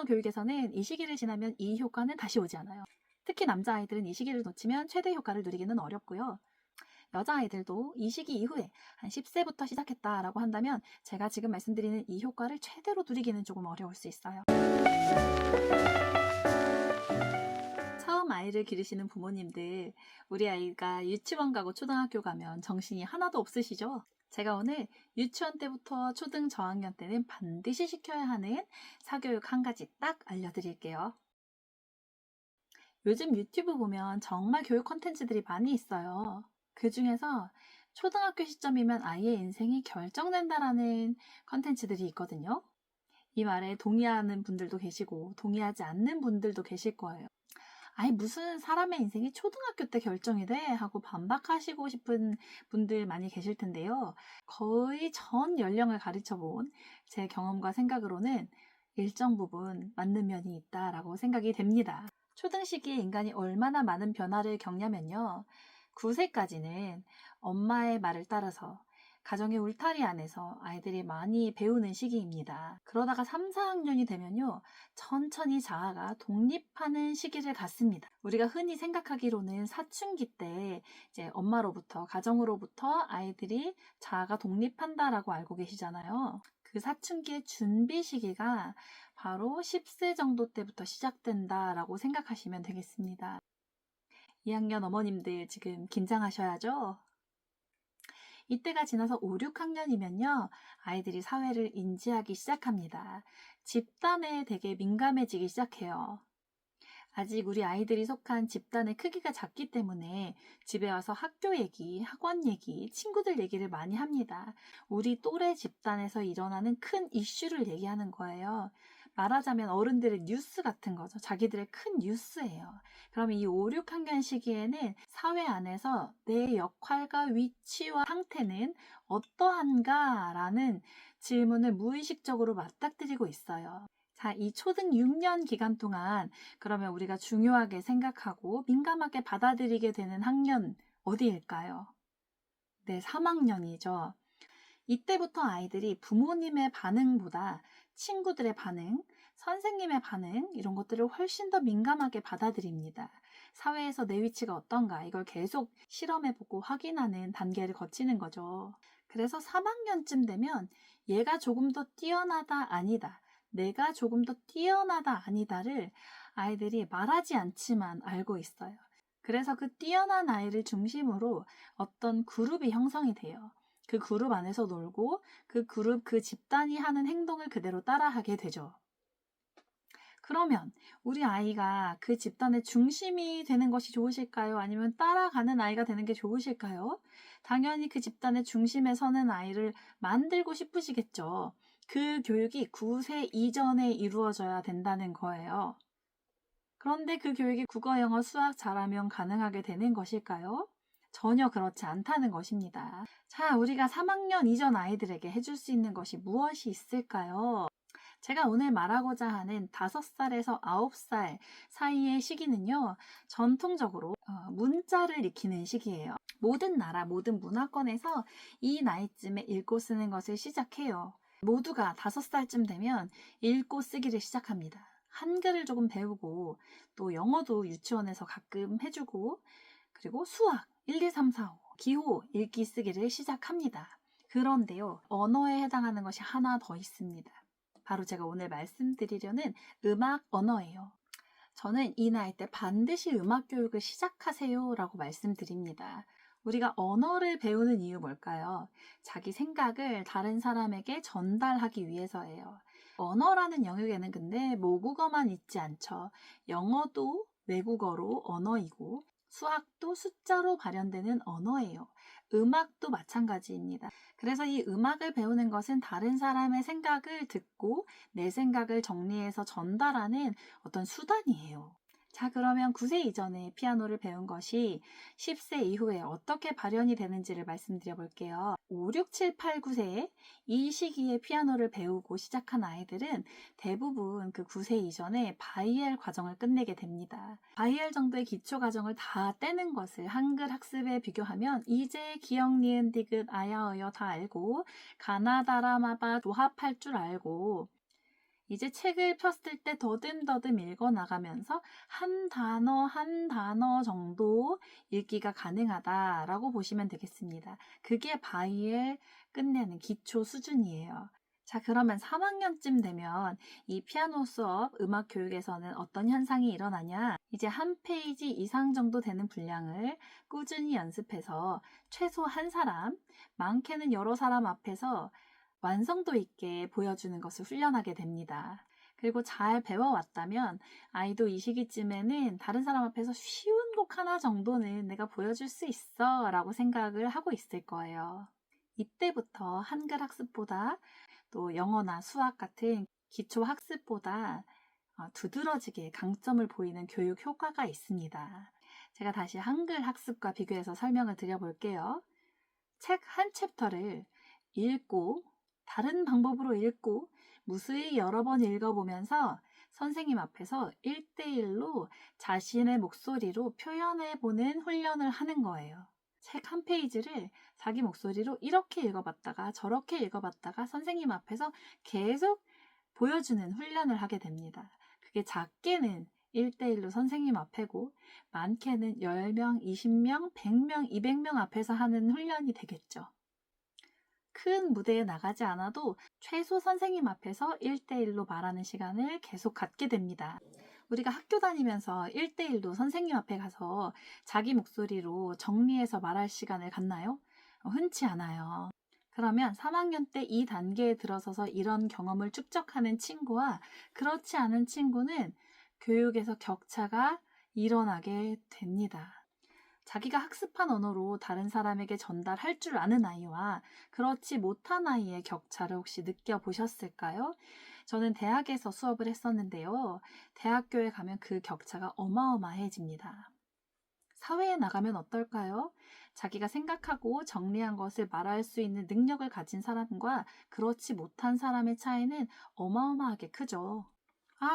교육에서는 이 시기를 지나면 이 효과는 다시 오지 않아요. 특히 남자아이들은 이 시기를 놓치면 최대 효과를 누리기는 어렵고요. 여자아이들도 이 시기 이후에 한 10세부터 시작했다라고 한다면 제가 지금 말씀드리는 이 효과를 최대로 누리기는 조금 어려울 수 있어요. 처음 아이를 기르시는 부모님들, 우리 아이가 유치원 가고 초등학교 가면 정신이 하나도 없으시죠? 제가 오늘 유치원 때부터 초등 저학년 때는 반드시 시켜야 하는 사교육 한 가지 딱 알려드릴게요. 요즘 유튜브 보면 정말 교육 콘텐츠들이 많이 있어요. 그 중에서 초등학교 시점이면 아이의 인생이 결정된다라는 콘텐츠들이 있거든요. 이 말에 동의하는 분들도 계시고 동의하지 않는 분들도 계실 거예요. 아니 무슨 사람의 인생이 초등학교 때 결정이 돼? 하고 반박하시고 싶은 분들 많이 계실 텐데요. 거의 전 연령을 가르쳐 본 제 경험과 생각으로는 일정 부분 맞는 면이 있다라고 생각이 됩니다. 초등 시기에 인간이 얼마나 많은 변화를 겪냐면요. 9세까지는 엄마의 말을 따라서 가정의 울타리 안에서 아이들이 많이 배우는 시기입니다. 그러다가 3, 4학년이 되면요. 천천히 자아가 독립하는 시기를 갖습니다. 우리가 흔히 생각하기로는 사춘기 때 이제 엄마로부터, 가정으로부터 아이들이 자아가 독립한다라고 알고 계시잖아요. 그 사춘기의 준비 시기가 바로 10세 정도 때부터 시작된다라고 생각하시면 되겠습니다. 2학년 어머님들 지금 긴장하셔야죠? 이때가 지나서 5, 6학년이면요. 아이들이 사회를 인지하기 시작합니다. 집단에 되게 민감해지기 시작해요. 아직 우리 아이들이 속한 집단의 크기가 작기 때문에 집에 와서 학교 얘기, 학원 얘기, 친구들 얘기를 많이 합니다. 우리 또래 집단에서 일어나는 큰 이슈를 얘기하는 거예요. 말하자면 어른들의 뉴스 같은 거죠. 자기들의 큰 뉴스예요. 그럼 이 5, 6학년 시기에는 사회 안에서 내 역할과 위치와 상태는 어떠한가? 라는 질문을 무의식적으로 맞닥뜨리고 있어요. 자, 이 초등 6년 기간 동안 그러면 우리가 중요하게 생각하고 민감하게 받아들이게 되는 학년 어디일까요? 네, 3학년이죠. 이때부터 아이들이 부모님의 반응보다 친구들의 반응, 선생님의 반응 이런 것들을 훨씬 더 민감하게 받아들입니다. 사회에서 내 위치가 어떤가 이걸 계속 실험해보고 확인하는 단계를 거치는 거죠. 그래서 3학년쯤 되면 얘가 조금 더 뛰어나다 아니다. 내가 조금 더 뛰어나다 아니다를 아이들이 말하지 않지만 알고 있어요. 그래서 그 뛰어난 아이를 중심으로 어떤 그룹이 형성이 돼요. 그 그룹 안에서 놀고 그 그룹, 그 집단이 하는 행동을 그대로 따라하게 되죠. 그러면 우리 아이가 그 집단의 중심이 되는 것이 좋으실까요? 아니면 따라가는 아이가 되는 게 좋으실까요? 당연히 그 집단의 중심에 서는 아이를 만들고 싶으시겠죠. 그 교육이 9세 이전에 이루어져야 된다는 거예요. 그런데 그 교육이 국어, 영어, 수학 잘하면 가능하게 되는 것일까요? 전혀 그렇지 않다는 것입니다. 자, 우리가 3학년 이전 아이들에게 해줄 수 있는 것이 무엇이 있을까요? 제가 오늘 말하고자 하는 5살에서 9살 사이의 시기는요, 전통적으로 문자를 익히는 시기예요. 모든 나라, 모든 문화권에서 이 나이쯤에 읽고 쓰는 것을 시작해요. 모두가 5살쯤 되면 읽고 쓰기를 시작합니다. 한글을 조금 배우고 또 영어도 유치원에서 가끔 해주고 그리고 수학 1, 2, 3, 4, 5 기호 읽기 쓰기를 시작합니다. 그런데요, 언어에 해당하는 것이 하나 더 있습니다. 바로 제가 오늘 말씀드리려는 음악 언어예요. 저는 이 나이 때 반드시 음악 교육을 시작하세요 라고 말씀드립니다. 우리가 언어를 배우는 이유 뭘까요? 자기 생각을 다른 사람에게 전달하기 위해서예요. 언어라는 영역에는 근데 모국어만 있지 않죠. 영어도 외국어로 언어이고 수학도 숫자로 발현되는 언어예요. 음악도 마찬가지입니다. 그래서 이 음악을 배우는 것은 다른 사람의 생각을 듣고 내 생각을 정리해서 전달하는 어떤 수단이에요. 자, 그러면 9세 이전에 피아노를 배운 것이 10세 이후에 어떻게 발현이 되는지를 말씀드려 볼게요. 5, 6, 7, 8, 9세에 이 시기에 피아노를 배우고 시작한 아이들은 대부분 그 9세 이전에 바이엘 과정을 끝내게 됩니다. 바이엘 정도의 기초 과정을 다 떼는 것을 한글 학습에 비교하면 이제 기역, 니은, 디귿, 아야, 어여 다 알고 가나다라마바 조합할 줄 알고 이제 책을 폈을 때 더듬더듬 읽어 나가면서 한 단어 한 단어 정도 읽기가 가능하다라고 보시면 되겠습니다. 그게 바이엘 끝내는 기초 수준이에요. 자, 그러면 3학년쯤 되면 이 피아노 수업, 음악 교육에서는 어떤 현상이 일어나냐? 이제 한 페이지 이상 정도 되는 분량을 꾸준히 연습해서 최소 한 사람, 많게는 여러 사람 앞에서 완성도 있게 보여주는 것을 훈련하게 됩니다. 그리고 잘 배워왔다면 아이도 이 시기쯤에는 다른 사람 앞에서 쉬운 곡 하나 정도는 내가 보여줄 수 있어 라고 생각을 하고 있을 거예요. 이때부터 한글 학습보다 또 영어나 수학 같은 기초 학습보다 두드러지게 강점을 보이는 교육 효과가 있습니다. 제가 다시 한글 학습과 비교해서 설명을 드려볼게요. 책 한 챕터를 읽고 다른 방법으로 읽고 무수히 여러 번 읽어보면서 선생님 앞에서 1대1로 자신의 목소리로 표현해보는 훈련을 하는 거예요. 책 한 페이지를 자기 목소리로 이렇게 읽어봤다가 저렇게 읽어봤다가 선생님 앞에서 계속 보여주는 훈련을 하게 됩니다. 그게 작게는 1대1로 선생님 앞에고 많게는 10명, 20명, 100명, 200명 앞에서 하는 훈련이 되겠죠. 큰 무대에 나가지 않아도 최소 선생님 앞에서 1대1로 말하는 시간을 계속 갖게 됩니다. 우리가 학교 다니면서 1대1로 선생님 앞에 가서 자기 목소리로 정리해서 말할 시간을 갖나요? 흔치 않아요. 그러면 3학년 때 이 단계에 들어서서 이런 경험을 축적하는 친구와 그렇지 않은 친구는 교육에서 격차가 일어나게 됩니다. 자기가 학습한 언어로 다른 사람에게 전달할 줄 아는 아이와 그렇지 못한 아이의 격차를 혹시 느껴보셨을까요? 저는 대학에서 수업을 했었는데요. 대학교에 가면 그 격차가 어마어마해집니다. 사회에 나가면 어떨까요? 자기가 생각하고 정리한 것을 말할 수 있는 능력을 가진 사람과 그렇지 못한 사람의 차이는 어마어마하게 크죠.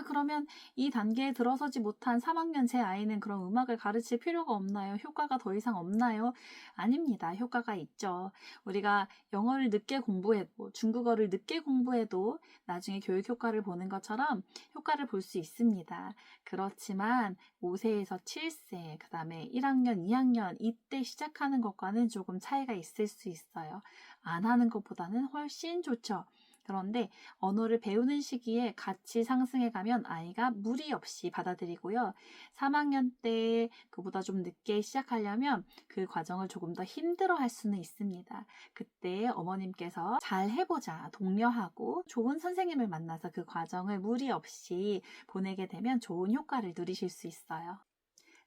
그러면 이 단계에 들어서지 못한 3학년 제 아이는 그럼 음악을 가르칠 필요가 없나요? 효과가 더 이상 없나요? 아닙니다. 효과가 있죠. 우리가 영어를 늦게 공부해도 중국어를 늦게 공부해도 나중에 교육 효과를 보는 것처럼 효과를 볼 수 있습니다. 그렇지만 5세에서 7세, 그 다음에 1학년, 2학년 이때 시작하는 것과는 조금 차이가 있을 수 있어요. 안 하는 것보다는 훨씬 좋죠. 그런데 언어를 배우는 시기에 같이 상승해 가면 아이가 무리 없이 받아들이고요. 3학년 때 그보다 좀 늦게 시작하려면 그 과정을 조금 더 힘들어 할 수는 있습니다. 그때 어머님께서 잘 해보자, 독려하고 좋은 선생님을 만나서 그 과정을 무리 없이 보내게 되면 좋은 효과를 누리실 수 있어요.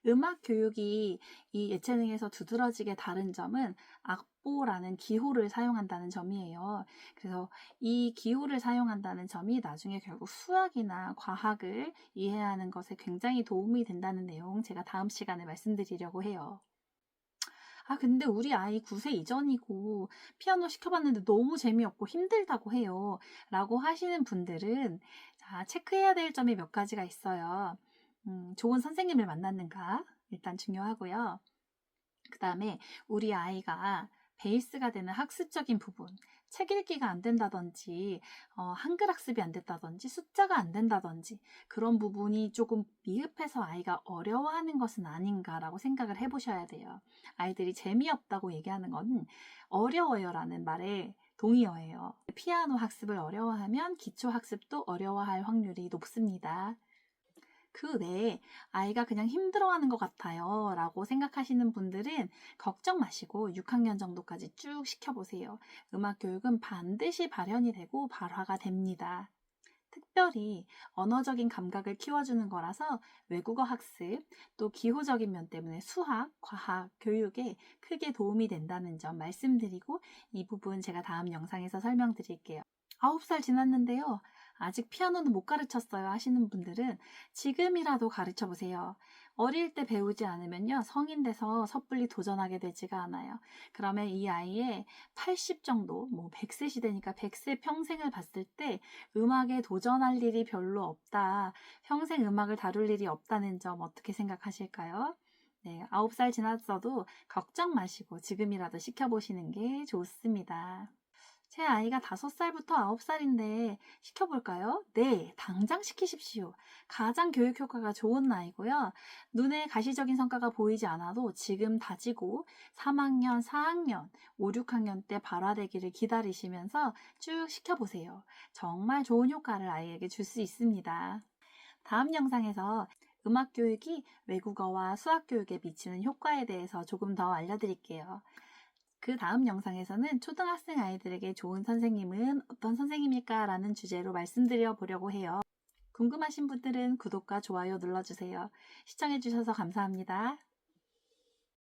음악 교육이 이 예체능에서 두드러지게 다른 점은 악보라는 기호를 사용한다는 점이에요. 그래서 이 기호를 사용한다는 점이 나중에 결국 수학이나 과학을 이해하는 것에 굉장히 도움이 된다는 내용 제가 다음 시간에 말씀드리려고 해요. 근데 우리 아이 9세 이전이고 피아노 시켜봤는데 너무 재미없고 힘들다고 해요. 라고 하시는 분들은 체크해야 될 점이 몇 가지가 있어요. 좋은 선생님을 만났는가 일단 중요하고요. 그 다음에 우리 아이가 베이스가 되는 학습적인 부분, 책 읽기가 안 된다든지 한글 학습이 안 됐다든지 숫자가 안 된다든지 그런 부분이 조금 미흡해서 아이가 어려워하는 것은 아닌가라고 생각을 해보셔야 돼요. 아이들이 재미없다고 얘기하는 건 어려워요 라는 말에 동의어예요. 피아노 학습을 어려워하면 기초 학습도 어려워할 확률이 높습니다. 그 외에 아이가 그냥 힘들어하는 것 같아요 라고 생각하시는 분들은 걱정 마시고 6학년 정도까지 쭉 시켜보세요. 음악 교육은 반드시 발현이 되고 발화가 됩니다. 특별히 언어적인 감각을 키워주는 거라서 외국어 학습, 또 기호적인 면 때문에 수학, 과학, 교육에 크게 도움이 된다는 점 말씀드리고 이 부분 제가 다음 영상에서 설명드릴게요. 9살 지났는데요. 아직 피아노는 못 가르쳤어요 하시는 분들은 지금이라도 가르쳐 보세요. 어릴 때 배우지 않으면요. 성인 돼서 섣불리 도전하게 되지가 않아요. 그러면 이 아이의 80 정도, 100세 시대니까 100세 평생을 봤을 때 음악에 도전할 일이 별로 없다. 평생 음악을 다룰 일이 없다는 점 어떻게 생각하실까요? 네, 9살 지났어도 걱정 마시고 지금이라도 시켜보시는 게 좋습니다. 제 아이가 5살부터 9살인데 시켜볼까요? 네, 당장 시키십시오. 가장 교육 효과가 좋은 나이고요. 눈에 가시적인 성과가 보이지 않아도 지금 다지고 3학년, 4학년, 5, 6학년 때 발화되기를 기다리시면서 쭉 시켜보세요. 정말 좋은 효과를 아이에게 줄 수 있습니다. 다음 영상에서 음악 교육이 외국어와 수학 교육에 미치는 효과에 대해서 조금 더 알려드릴게요. 그 다음 영상에서는 초등학생 아이들에게 좋은 선생님은 어떤 선생님일까 라는 주제로 말씀드려 보려고 해요. 궁금하신 분들은 구독과 좋아요 눌러주세요. 시청해주셔서 감사합니다.